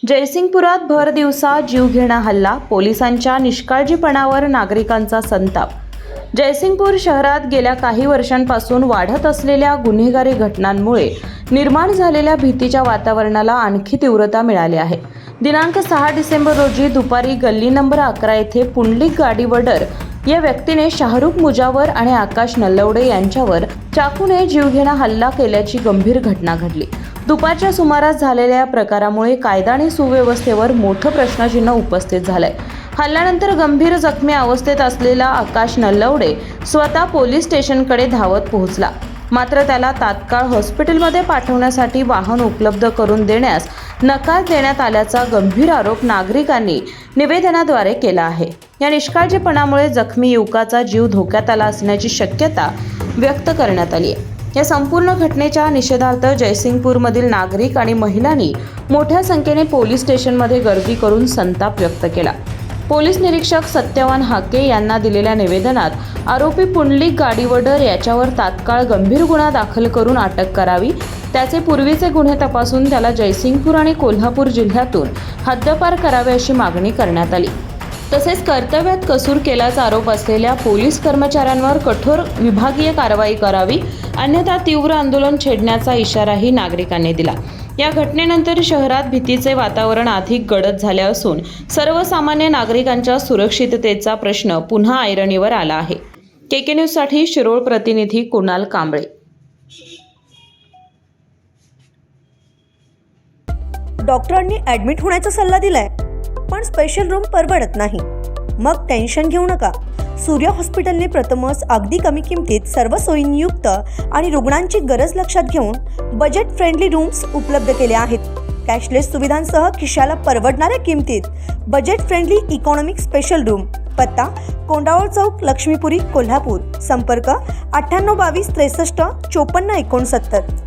जयसिंगपुरात भर दिवसा जीवघेणा हल्ला, पोलिसांच्या निष्काळजीपणावर नागरिकांचा संताप। जयसिंगपूर शहरात गेल्या काही वर्षांपासून वाढत असलेल्या गुन्हेगारी घटनांमुळे निर्माण झालेल्या भीतीच्या वातावरणाला आणखी तीव्रता मिळाली आहे। दिनांक 6 डिसेंबर रोजी दुपारी गल्ली नंबर 11 येथे पुंडलिक गाडीवडर या व्यक्तीने शाहरुख मुजावर आणि आकाश नल्लवडे यांच्यावर चाकूने जीवघेणा हल्ला केल्याची गंभीर घटना घडली। दुपारच्या सुमारास झालेल्या या प्रकारामुळे कायदा आणि सुव्यवस्थेवर मोठं प्रश्नचिन्ह उपस्थित झालंय। हल्ल्यानंतर गंभीर जखमी अवस्थेत असलेला आकाश नल्लवडे स्वतः पोलीस स्टेशनकडे धावत पोहोचला, मात्र त्याला तात्काळ हॉस्पिटलमध्ये पाठवण्यासाठी वाहन उपलब्ध करून देण्यास नकार देण्यात आल्याचा गंभीर आरोप नागरिकांनी निवेदनाद्वारे केला आहे। या निष्काळजीपणामुळे जखमी युवकाचा जीव धोक्यात आला असण्याची शक्यता व्यक्त करण्यात आली आहे। या संपूर्ण घटनेच्या निषेधार्थ जयसिंगपूरमधील नागरिक आणि महिलांनी मोठ्या संख्येने पोलीस स्टेशनमध्ये गर्दी करून संताप व्यक्त केला। पोलीस निरीक्षक सत्यवान हाके यांना दिलेल्या निवेदनात आरोपी पुंडलिक गाडीवडर याच्यावर तात्काळ गंभीर गुन्हा दाखल करून अटक करावी, त्याचे पूर्वीचे गुन्हे तपासून त्याला जयसिंगपूर आणि कोल्हापूर जिल्ह्यातून हद्दपार करावे अशी मागणी करण्यात आली। तसेच कर्तव्यात कसूर केल्याचा आरोप असलेल्या पोलीस कर्मचाऱ्यांवर कठोर विभागीय कारवाई करावी, अन्यथा तीव्र आंदोलन छेडण्याचा इशाराही नागरिकांनी दिला। या घटनेनंतर शहरात भीतीचे वातावरण अधिक गडद झाले असून सर्वसामान्य नागरिकांच्या सुरक्षिततेचा प्रश्न पुन्हा ऐरणीवर आला आहे। केके न्यूजसाठी शिरोळ प्रतिनिधी कुणाल कांबळे। डॉक्टरांनी ॲडमिट होण्याचा सल्ला दिलाय, पण स्पेशल रूम परवडत नाही। मग टेन्शन घेऊ नका। सूर्य हॉस्पिटलने प्रथमच अगदी कमी किमतीत सर्व सोयींयुक्त आणि रुग्णांची गरज लक्षात घेऊन बजेट फ्रेंडली रूम्स उपलब्ध केले आहेत। कॅशलेस सुविधांसह खिशाला परवडणाऱ्या किमतीत budget friendly economic special room. पत्ता कोंडावळ चौक, लक्ष्मीपुरी, कोल्हापूर। संपर्क 98 22 63 54 69।